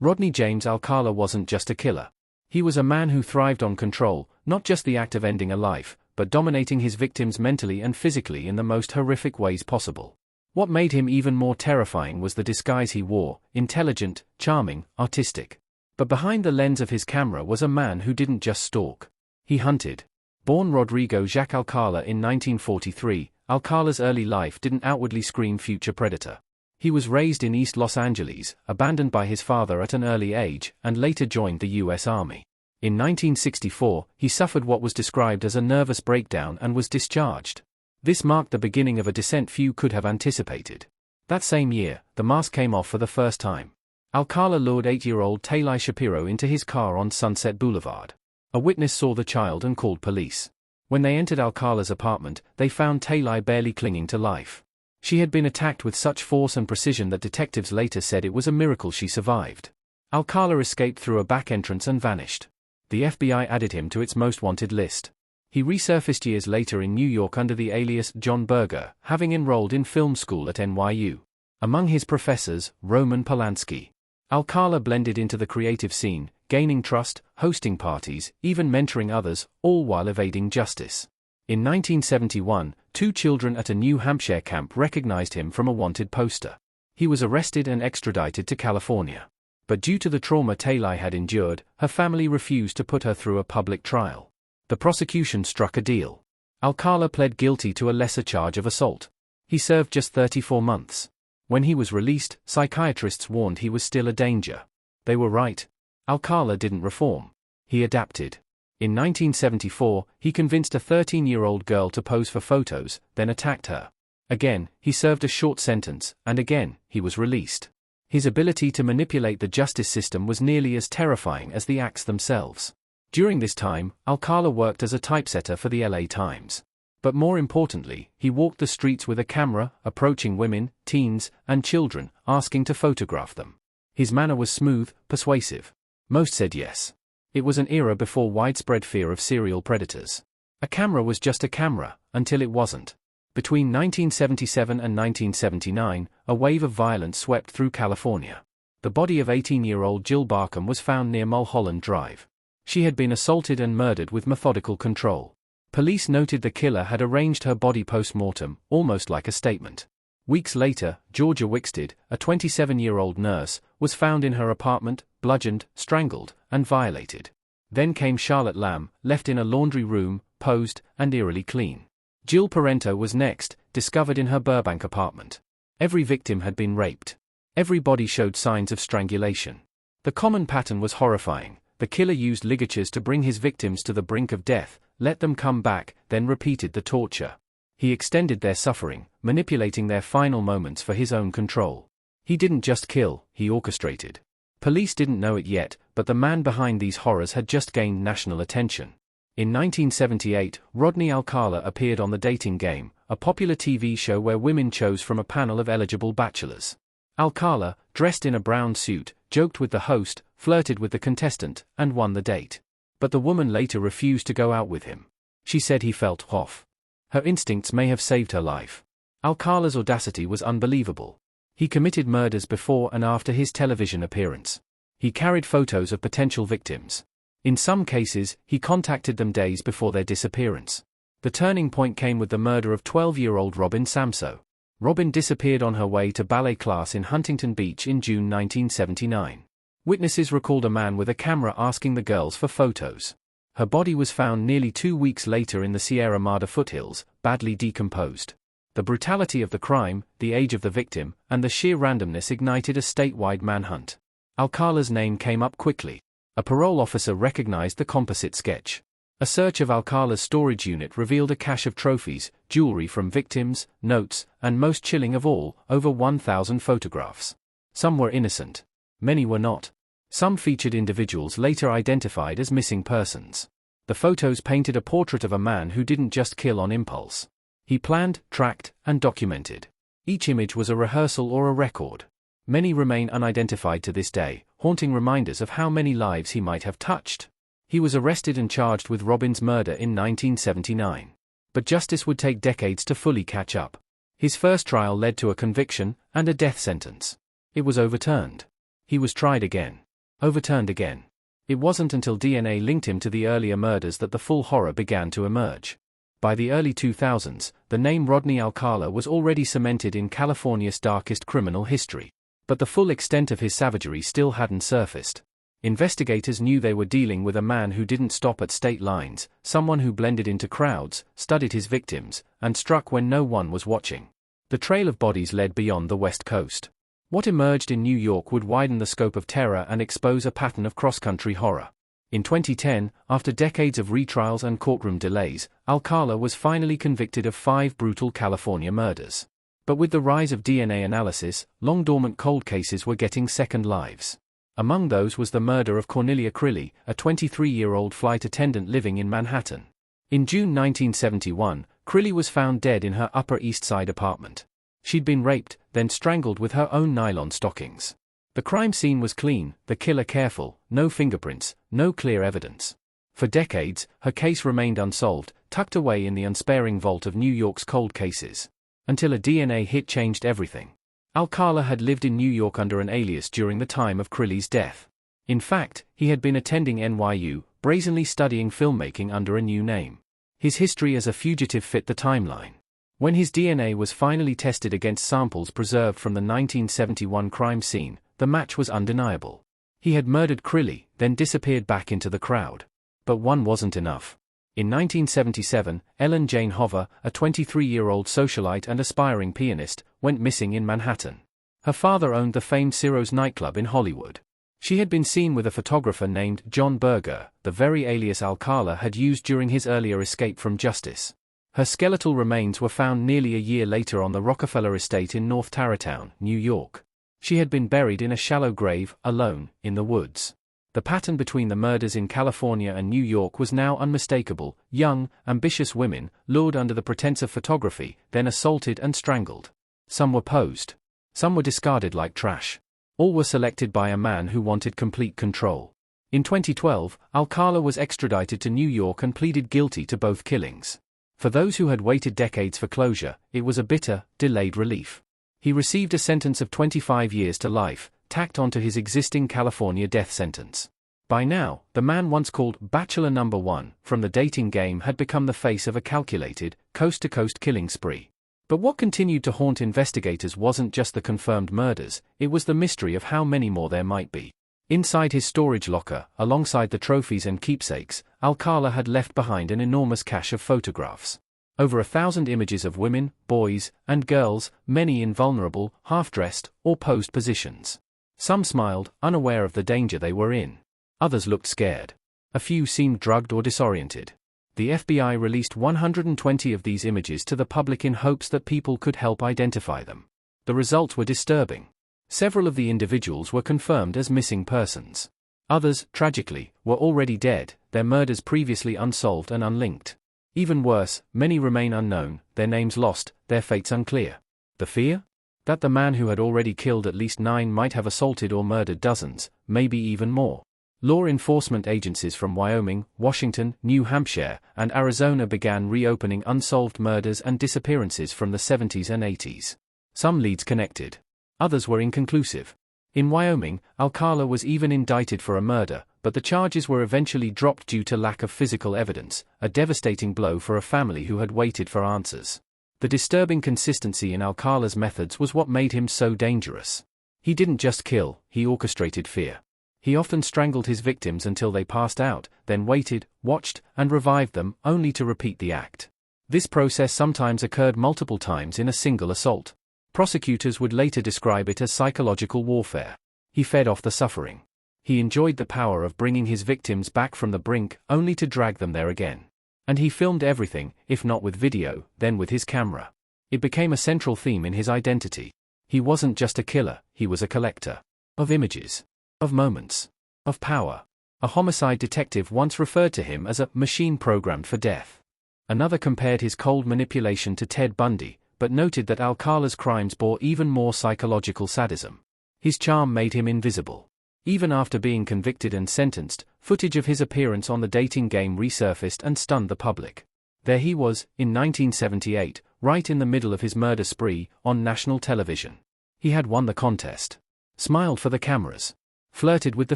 Rodney James Alcala wasn't just a killer. He was a man who thrived on control, not just the act of ending a life, but dominating his victims mentally and physically in the most horrific ways possible. What made him even more terrifying was the disguise he wore: intelligent, charming, artistic. But behind the lens of his camera was a man who didn't just stalk. He hunted. Born Rodrigo Jacques Alcala in 1943, Alcala's early life didn't outwardly scream future predator. He was raised in East Los Angeles, abandoned by his father at an early age, and later joined the U.S. Army. In 1964, he suffered what was described as a nervous breakdown and was discharged. This marked the beginning of a descent few could have anticipated. That same year, the mask came off for the first time. Alcala lured 8-year-old Taylai Shapiro into his car on Sunset Boulevard. A witness saw the child and called police. When they entered Alcala's apartment, they found Taylai barely clinging to life. She had been attacked with such force and precision that detectives later said it was a miracle she survived. Alcala escaped through a back entrance and vanished. The FBI added him to its most wanted list. He resurfaced years later in New York under the alias John Berger, having enrolled in film school at NYU. Among his professors, Roman Polanski. Alcala blended into the creative scene, gaining trust, hosting parties, even mentoring others, all while evading justice. In 1971, 2 children at a New Hampshire camp recognized him from a wanted poster. He was arrested and extradited to California. But due to the trauma Taylai had endured, her family refused to put her through a public trial. The prosecution struck a deal. Alcala pled guilty to a lesser charge of assault. He served just 34 months. When he was released, psychiatrists warned he was still a danger. They were right. Alcala didn't reform. He adapted. In 1974, he convinced a 13-year-old girl to pose for photos, then attacked her. Again, he served a short sentence, and again, he was released. His ability to manipulate the justice system was nearly as terrifying as the acts themselves. During this time, Alcala worked as a typesetter for the LA Times. But more importantly, he walked the streets with a camera, approaching women, teens, and children, asking to photograph them. His manner was smooth, persuasive. Most said yes. It was an era before widespread fear of serial predators. A camera was just a camera, until it wasn't. Between 1977 and 1979, a wave of violence swept through California. The body of 18-year-old Jill Barkham was found near Mulholland Drive. She had been assaulted and murdered with methodical control. Police noted the killer had arranged her body post-mortem, almost like a statement. Weeks later, Georgia Wickstead, a 27-year-old nurse, was found in her apartment, bludgeoned, strangled, and violated. Then came Charlotte Lamb, left in a laundry room, posed, and eerily clean. Jill Parento was next, discovered in her Burbank apartment. Every victim had been raped. Every body showed signs of strangulation. The common pattern was horrifying. The killer used ligatures to bring his victims to the brink of death, let them come back, then repeated the torture. He extended their suffering, manipulating their final moments for his own control. He didn't just kill, he orchestrated. Police didn't know it yet, but the man behind these horrors had just gained national attention. In 1978, Rodney Alcala appeared on The Dating Game, a popular TV show where women chose from a panel of eligible bachelors. Alcala, dressed in a brown suit, joked with the host, flirted with the contestant, and won the date. But the woman later refused to go out with him. She said he felt off. Her instincts may have saved her life. Alcala's audacity was unbelievable. He committed murders before and after his television appearance. He carried photos of potential victims. In some cases, he contacted them days before their disappearance. The turning point came with the murder of 12-year-old Robin Samso. Robin disappeared on her way to ballet class in Huntington Beach in June 1979. Witnesses recalled a man with a camera asking the girls for photos. Her body was found nearly 2 weeks later in the Sierra Madre foothills, badly decomposed. The brutality of the crime, the age of the victim, and the sheer randomness ignited a statewide manhunt. Alcala's name came up quickly. A parole officer recognized the composite sketch. A search of Alcala's storage unit revealed a cache of trophies, jewelry from victims, notes, and most chilling of all, over 1,000 photographs. Some were innocent. Many were not. Some featured individuals later identified as missing persons. The photos painted a portrait of a man who didn't just kill on impulse. He planned, tracked, and documented. Each image was a rehearsal or a record. Many remain unidentified to this day, haunting reminders of how many lives he might have touched. He was arrested and charged with Robin's murder in 1979. But justice would take decades to fully catch up. His first trial led to a conviction and a death sentence. It was overturned. He was tried again. overturned again. It wasn't until DNA linked him to the earlier murders that the full horror began to emerge. By the early 2000s, the name Rodney Alcala was already cemented in California's darkest criminal history. But the full extent of his savagery still hadn't surfaced. Investigators knew they were dealing with a man who didn't stop at state lines, someone who blended into crowds, studied his victims, and struck when no one was watching. The trail of bodies led beyond the West Coast. What emerged in New York would widen the scope of terror and expose a pattern of cross-country horror. In 2010, after decades of retrials and courtroom delays, Alcala was finally convicted of 5 brutal California murders. But with the rise of DNA analysis, long-dormant cold cases were getting second lives. Among those was the murder of Cornelia Crilly, a 23-year-old flight attendant living in Manhattan. In June 1971, Crilly was found dead in her Upper East Side apartment. She'd been raped, then strangled with her own nylon stockings. The crime scene was clean, the killer careful, no fingerprints, no clear evidence. For decades, her case remained unsolved, tucked away in the unsparing vault of New York's cold cases. Until a DNA hit changed everything. Alcala had lived in New York under an alias during the time of Crilly's death. In fact, he had been attending NYU, brazenly studying filmmaking under a new name. His history as a fugitive fit the timeline. When his DNA was finally tested against samples preserved from the 1971 crime scene, the match was undeniable. He had murdered Crilly, then disappeared back into the crowd. But one wasn't enough. In 1977, Ellen Jane Hover, a 23-year-old socialite and aspiring pianist, went missing in Manhattan. Her father owned the famed Ciro's nightclub in Hollywood. She had been seen with a photographer named John Berger, the very alias Alcala had used during his earlier escape from justice. Her skeletal remains were found nearly a year later on the Rockefeller estate in North Tarrytown, New York. She had been buried in a shallow grave, alone, in the woods. The pattern between the murders in California and New York was now unmistakable: young, ambitious women, lured under the pretense of photography, then assaulted and strangled. Some were posed. Some were discarded like trash. All were selected by a man who wanted complete control. In 2012, Alcala was extradited to New York and pleaded guilty to both killings. For those who had waited decades for closure, it was a bitter, delayed relief. He received a sentence of 25 years to life, tacked onto his existing California death sentence. By now, the man once called Bachelor Number 1 from the dating game had become the face of a calculated, coast-to-coast killing spree. But what continued to haunt investigators wasn't just the confirmed murders, it was the mystery of how many more there might be. Inside his storage locker, alongside the trophies and keepsakes, Alcala had left behind an enormous cache of photographs. Over 1,000 images of women, boys, and girls, many in vulnerable, half-dressed, or posed positions. Some smiled, unaware of the danger they were in. Others looked scared. A few seemed drugged or disoriented. The FBI released 120 of these images to the public in hopes that people could help identify them. The results were disturbing. Several of the individuals were confirmed as missing persons. Others, tragically, were already dead, their murders previously unsolved and unlinked. Even worse, many remain unknown, their names lost, their fates unclear. The fear? That the man who had already killed at least 9 might have assaulted or murdered dozens, maybe even more. Law enforcement agencies from Wyoming, Washington, New Hampshire, and Arizona began reopening unsolved murders and disappearances from the 70s and 80s. Some leads connected. Others were inconclusive. In Wyoming, Alcala was even indicted for a murder, but the charges were eventually dropped due to lack of physical evidence, a devastating blow for a family who had waited for answers. The disturbing consistency in Alcala's methods was what made him so dangerous. He didn't just kill, he orchestrated fear. He often strangled his victims until they passed out, then waited, watched, and revived them, only to repeat the act. This process sometimes occurred multiple times in a single assault. Prosecutors would later describe it as psychological warfare. He fed off the suffering. He enjoyed the power of bringing his victims back from the brink, only to drag them there again. And he filmed everything, if not with video, then with his camera. It became a central theme in his identity. He wasn't just a killer, he was a collector. Of images. Of moments. Of power. A homicide detective once referred to him as a machine programmed for death. Another compared his cold manipulation to Ted Bundy, but noted that Alcala's crimes bore even more psychological sadism. His charm made him invisible. Even after being convicted and sentenced, footage of his appearance on the dating game resurfaced and stunned the public. There he was, in 1978, right in the middle of his murder spree, on national television. He had won the contest. Smiled for the cameras. flirted with the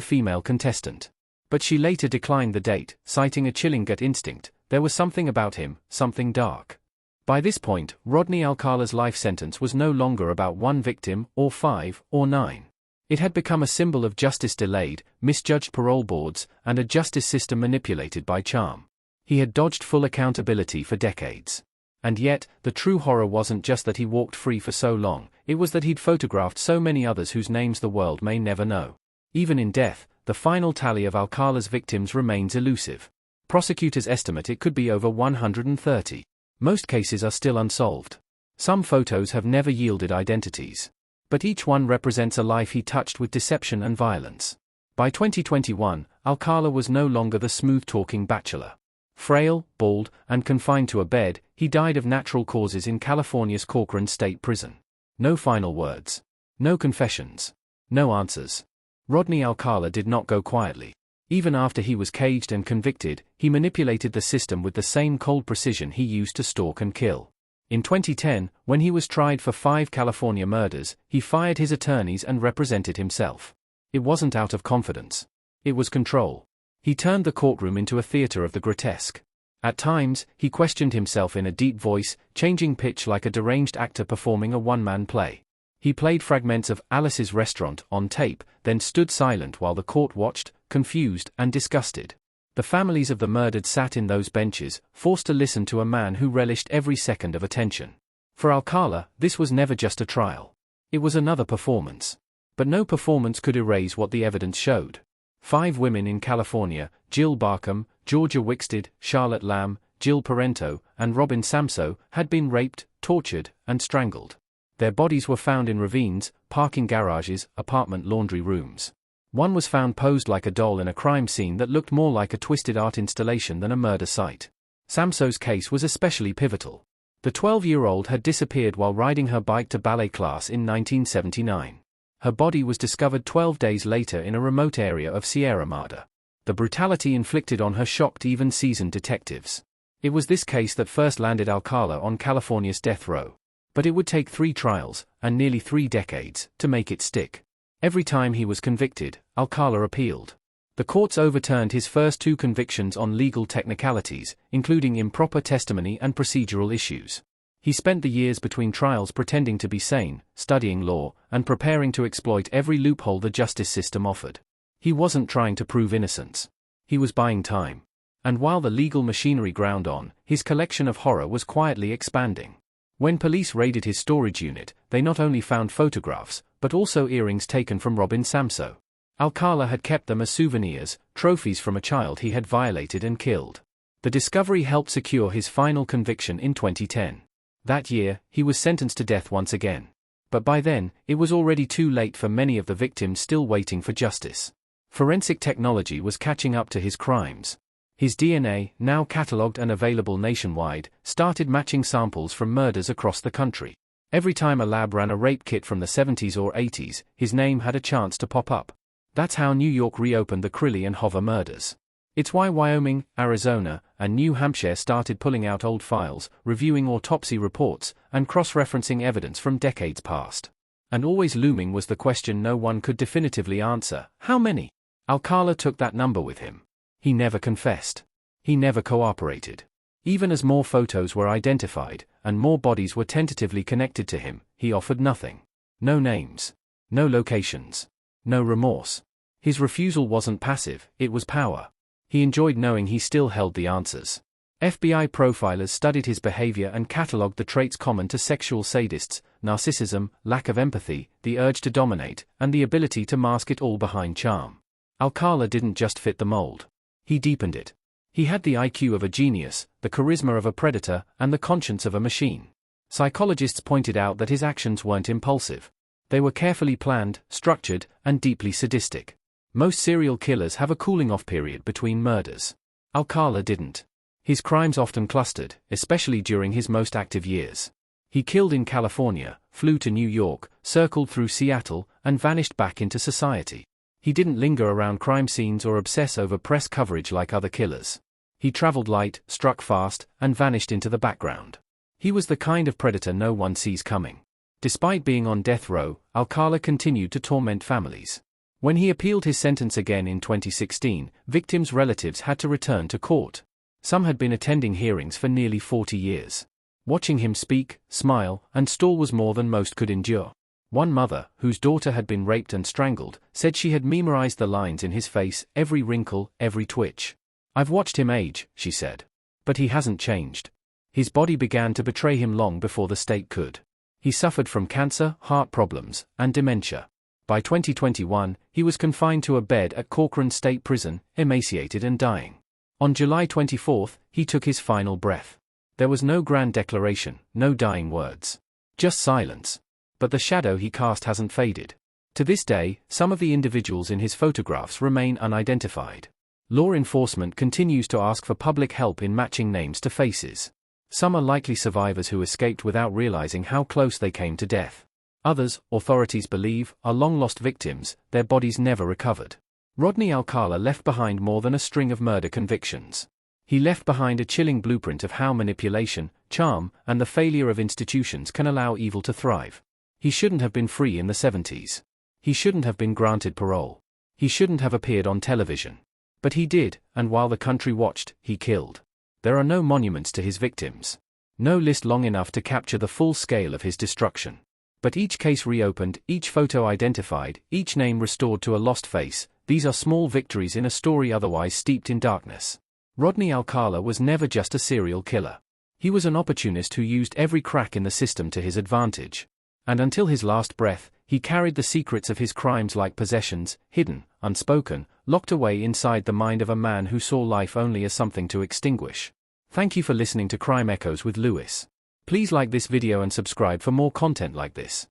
female contestant. But she later declined the date, citing a chilling gut instinct. There was something about him, something dark. By this point, Rodney Alcala's life sentence was no longer about one victim, or 5, or 9. It had become a symbol of justice delayed, misjudged parole boards, and a justice system manipulated by charm. He had dodged full accountability for decades. And yet, the true horror wasn't just that he walked free for so long, it was that he'd photographed so many others whose names the world may never know. Even in death, the final tally of Alcala's victims remains elusive. Prosecutors estimate it could be over 130. Most cases are still unsolved. Some photos have never yielded identities. But each one represents a life he touched with deception and violence. By 2021, Alcala was no longer the smooth-talking bachelor. Frail, bald, and confined to a bed, he died of natural causes in California's Corcoran State Prison. No final words. No confessions. No answers. Rodney Alcala did not go quietly. Even after he was caged and convicted, he manipulated the system with the same cold precision he used to stalk and kill. In 2010, when he was tried for 5 California murders, he fired his attorneys and represented himself. It wasn't out of confidence. It was control. He turned the courtroom into a theater of the grotesque. At times, he questioned himself in a deep voice, changing pitch like a deranged actor performing a one-man play. He played fragments of Alice's Restaurant on tape, then stood silent while the court watched, confused and disgusted. The families of the murdered sat in those benches, forced to listen to a man who relished every second of attention. For Alcala, this was never just a trial. It was another performance. But no performance could erase what the evidence showed. 5 women in California, Jill Barkham, Georgia Wickstead, Charlotte Lamb, Jill Parento, and Robin Samso, had been raped, tortured, and strangled. Their bodies were found in ravines, parking garages, apartment laundry rooms. One was found posed like a doll in a crime scene that looked more like a twisted art installation than a murder site. Samso's case was especially pivotal. The 12-year-old had disappeared while riding her bike to ballet class in 1979. Her body was discovered 12 days later in a remote area of Sierra Madre. The brutality inflicted on her shocked even seasoned detectives. It was this case that first landed Alcala on California's death row. But it would take 3 trials, and nearly 3 decades, to make it stick. Every time he was convicted, Alcala appealed. The courts overturned his first 2 convictions on legal technicalities, including improper testimony and procedural issues. He spent the years between trials pretending to be sane, studying law, and preparing to exploit every loophole the justice system offered. He wasn't trying to prove innocence. He was buying time. And while the legal machinery ground on, his collection of horror was quietly expanding. When police raided his storage unit, they not only found photographs, but also earrings taken from Robin Samso. Alcala had kept them as souvenirs, trophies from a child he had violated and killed. The discovery helped secure his final conviction in 2010. That year, he was sentenced to death once again. But by then, it was already too late for many of the victims still waiting for justice. Forensic technology was catching up to his crimes. His DNA, now catalogued and available nationwide, started matching samples from murders across the country. Every time a lab ran a rape kit from the 70s or 80s, his name had a chance to pop up. That's how New York reopened the Crilly and Hover murders. It's why Wyoming, Arizona, and New Hampshire started pulling out old files, reviewing autopsy reports, and cross-referencing evidence from decades past. And always looming was the question no one could definitively answer: how many? Alcala took that number with him. He never confessed. He never cooperated. Even as more photos were identified, and more bodies were tentatively connected to him, he offered nothing. No names. No locations. No remorse. His refusal wasn't passive, it was power. He enjoyed knowing he still held the answers. FBI profilers studied his behavior and catalogued the traits common to sexual sadists: narcissism, lack of empathy, the urge to dominate, and the ability to mask it all behind charm. Alcala didn't just fit the mold. He deepened it. He had the IQ of a genius, the charisma of a predator, and the conscience of a machine. Psychologists pointed out that his actions weren't impulsive. They were carefully planned, structured, and deeply sadistic. Most serial killers have a cooling-off period between murders. Alcala didn't. His crimes often clustered, especially during his most active years. He killed in California, flew to New York, circled through Seattle, and vanished back into society. He didn't linger around crime scenes or obsess over press coverage like other killers. He traveled light, struck fast, and vanished into the background. He was the kind of predator no one sees coming. Despite being on death row, Alcala continued to torment families. When he appealed his sentence again in 2016, victims' relatives had to return to court. Some had been attending hearings for nearly 40 years. Watching him speak, smile, and stall was more than most could endure. One mother, whose daughter had been raped and strangled, said she had memorized the lines in his face, every wrinkle, every twitch. "I've watched him age," she said. "But he hasn't changed. His body began to betray him long before the state could. He suffered from cancer, heart problems, and dementia. By 2021, he was confined to a bed at Corcoran State Prison, emaciated and dying. On July 24, he took his final breath. There was no grand declaration, no dying words. Just silence. But the shadow he cast hasn't faded. To this day, some of the individuals in his photographs remain unidentified. Law enforcement continues to ask for public help in matching names to faces. Some are likely survivors who escaped without realizing how close they came to death. Others, authorities believe, are long-lost victims, their bodies never recovered. Rodney Alcala left behind more than a string of murder convictions. He left behind a chilling blueprint of how manipulation, charm, and the failure of institutions can allow evil to thrive. He shouldn't have been free in the 70s. He shouldn't have been granted parole. He shouldn't have appeared on television. But he did, and while the country watched, he killed. There are no monuments to his victims. No list long enough to capture the full scale of his destruction. But each case reopened, each photo identified, each name restored to a lost face, these are small victories in a story otherwise steeped in darkness. Rodney Alcala was never just a serial killer. He was an opportunist who used every crack in the system to his advantage. And until his last breath, he carried the secrets of his crimes like possessions, hidden, unspoken, locked away inside the mind of a man who saw life only as something to extinguish. Thank you for listening to Crime Echoes with Lewis. Please like this video and subscribe for more content like this.